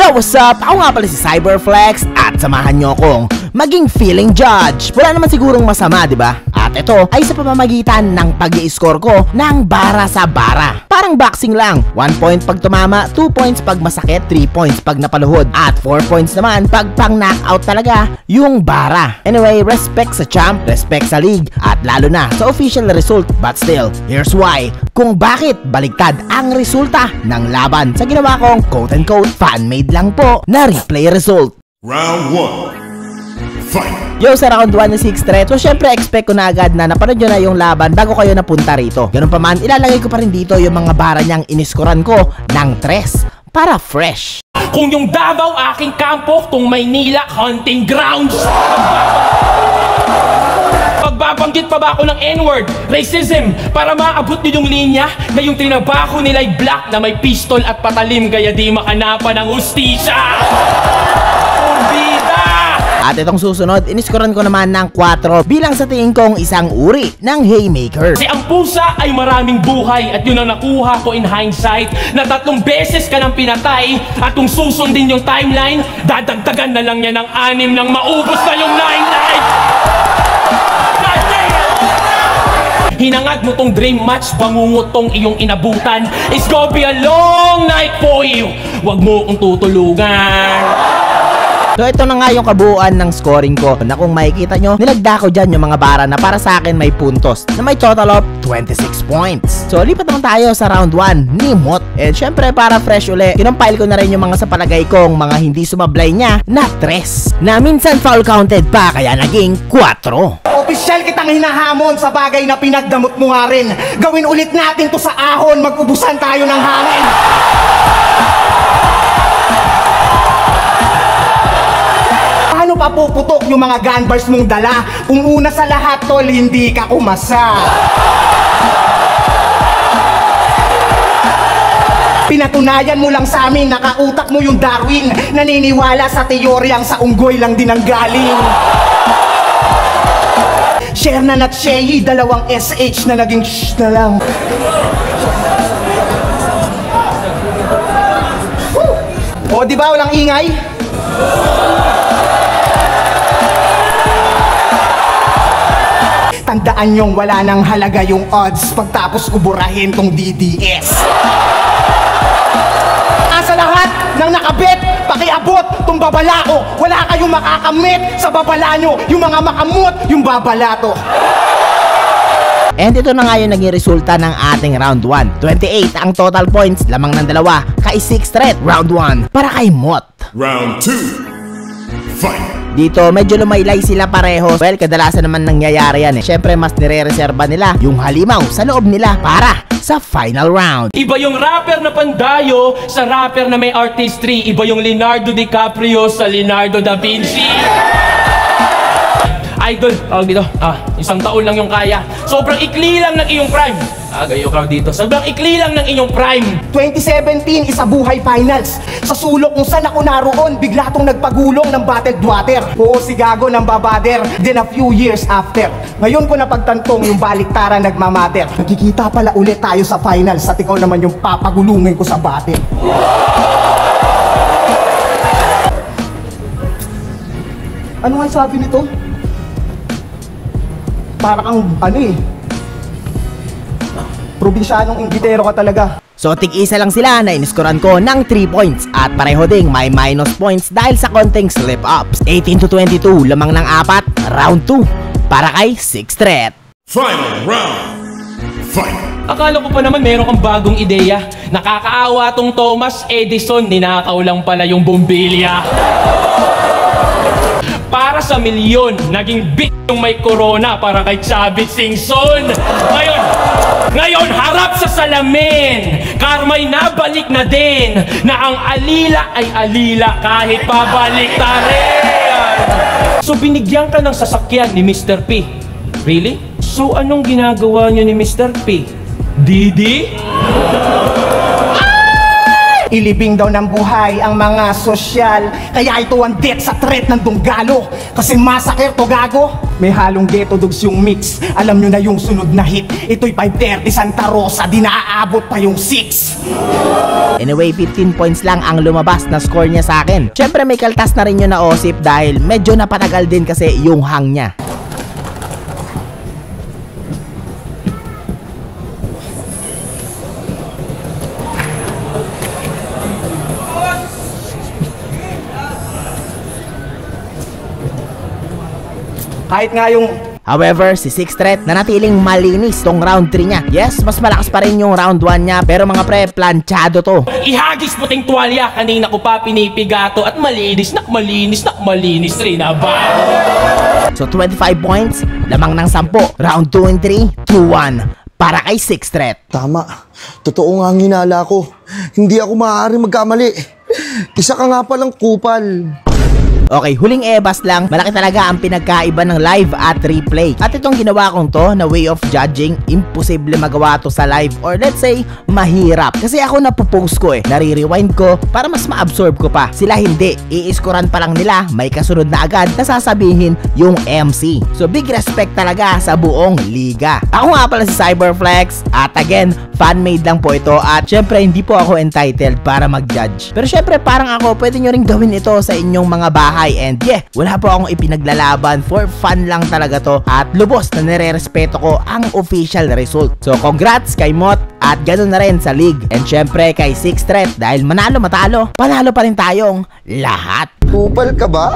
Yo, what's up? Ako nga pala si Cyberflex at samahan nyo akong maging feeling judge. Wala naman sigurong masama, di ba? At ito ay sa pamamagitan ng pag-i-score ko ng bara sa bara. Parang boxing lang. 1 point pag tumama, 2 points pag masakit, 3 points pag napaluhod, at 4 points naman pag pang knockout talaga yung bara. Anyway, respect sa champ, respect sa league, at lalo na sa official result. But still, here's why kung bakit baligtad ang resulta ng laban sa ginawa kong quote-unquote fan-made lang po na replay result. Round 1. Fight! Yo, sa round 1 na 6 threat. So syempre expect ko na agad na napanood nyo na yung laban bago kayo napunta rito. Ganun pa man, ilalagay ko pa rin dito yung mga bara niyang iniskoran ko ng 3 para fresh. Kung yung Davao aking kampo, kung Maynila hunting grounds. Pagbabanggit pa ba ako ng N-word, racism, para maabot nyo yung linya na yung trinabaho nila'y black na may pistol at patalim kaya di makanapan ng hustisya. At itong susunod, iniskoran ko naman ng 4 bilang sa tingin kong isang uri ng haymaker. Kasi ang pusa ay maraming buhay at yun ang nakuha ko in hindsight na 3 beses ka nang pinatay at kung susundin yung timeline, dadagdagan na lang yan ng 6 nang maubos na yung 9 lives. Hinangad mo tong dream match, bangungot tong iyong inabutan. It's gonna be a long night for you. Huwag mo kong tutulugan. So ito na nga yung kabuuan ng scoring ko na kung makikita nyo, nilagda ko dyan yung mga bara na para sa akin may puntos na may total of 26 points. So lipat naman tayo sa round 1 ni Mot. And syempre para fresh uli, kinompile ko na rin yung mga sa palagay kong mga hindi sumablay niya na 3 na minsan foul counted pa kaya naging 4. Opisyal kitang hinahamon sa bagay na pinagdamot mo nga rin. Gawin ulit natin to sa ahon, mag-ubusan tayo ng hangin. Paano papuputok yung mga gun bars mong dala? Kung una sa lahat, tol, hindi ka umasa. Pinatunayan mo lang sa amin, nakautak mo yung Darwin. Naniniwala sa teoryang sa unggoy lang din ang galing. Shernan at Shehi, 2 SH na naging shh na lang. O, di ba walang ingay? Tandaan nyong wala nang halaga yung odds pagtapos uburahin tong DDS. Sa lahat ng nakabet, pakiabot tong babala ko. Wala kayong makakamit sa babala nyo. Yung mga makamot, yung babala to. And ito na nga yung naging resulta ng ating round 1. 28 ang total points, lamang ng 2 kay 6 threat. Round 1 para kay Mot. Round 2. Fight! Dito medyo lumaylay sila pareho. Well, kadalasan naman nangyayari yan eh. Syempre mas nire-reserva nila yung halimaw sa loob nila para sa final round. Iba yung rapper na pandayo sa rapper na may artistry. Iba yung Leonardo DiCaprio sa Leonardo da Vinci. Idol, tawag dito. 1 taon lang yung kaya. Sobrang ikli lang ng iyong prime. Gayo ka dito. Sobrang ikli lang ng iyong prime. 2017, isa buhay finals. Sa sulok kung saan ako naroon, bigla tong nagpagulong ng battled water. Oo, si Gago nang babader. Then a few years after, ngayon ko napagtantong yung baliktaran nagmamatter. Nagkikita pala ulit tayo sa finals at ikaw naman yung papagulungin ko sa battle. Ano nga sabi nito? Para kang probinsyanong inggitero ka talaga. So tig-isa lang sila na iniskoran ko ng 3 points at pareho ding may minus points dahil sa konting slip-ups. 18-22, lamang ng 4, round 2 para kay 6 threat. Final round. Fight! Akala ko pa naman meron kang bagong ideya. Nakakaawa tong Thomas Edison, ninakaw lang pala yung bombilya. Para sa milyon, naging bit yung may corona para kay Chavit Singson. Ngayon, harap sa salamin. Karma'y nabalik na din na ang alila ay alila kahit pabalik ta rin. So binigyan ka ng sasakyan ni Mr. P. Really? So anong ginagawa niyo ni Mr. P? Didi? Ilibing daw ng buhay ang mga sosyal, kaya ito ang death sa threat ng Dunggalo. Kasi massacre to gago. May halong ghetto dogs yung mix. Alam nyo na yung sunod na hit. Ito'y 5:30 Santa Rosa, di naaabot pa yung 6. Anyway, 15 points lang ang lumabas na score niya sa akin. Syempre may kaltas na rin yun na Osip dahil medyo napatagal din kasi yung hang niya. Kahit nga yung However, si Six Threat nanatiling malinis tong round 3 niya. Yes, mas malakas pa rin yung round 1 niya, pero mga pre, planchado to. Ihagis puting tuwalya, kanina ko pa pinipigato at malinis rin ba? So 25 points, lamang ng 10. Round 2 and 3, 2-1 para kay Six Threat. Tama. Totoo nga ang hinala ko. Hindi ako maaaring magkamali. Isa ka nga palang kupal. Okay, huling ebas lang, malaki talaga ang pinagkaiba ng live at replay. At itong ginawa kong to na way of judging, imposible magawa to sa live or let's say, mahirap. Kasi ako napopost ko nare-rewind ko para mas ma-absorb ko pa. Sila hindi, i-scorean pa lang nila, may kasunod na agad na sasabihin yung MC. So big respect talaga sa buong liga. Ako nga pala si Cyberflex at again, fan-made lang po ito at syempre hindi po ako entitled para mag-judge. Pero syempre parang ako, pwede nyo rin gawin ito sa inyong mga bahay. And yeah, wala po akong ipinaglalaban, for fun lang talaga to at lubos na nire-respeto ko ang official result. So congrats kay Mot at ganoon na rin sa league. And syempre kay Six Threat dahil manalo matalo, panalo pa rin tayong lahat. Kupal ka ba?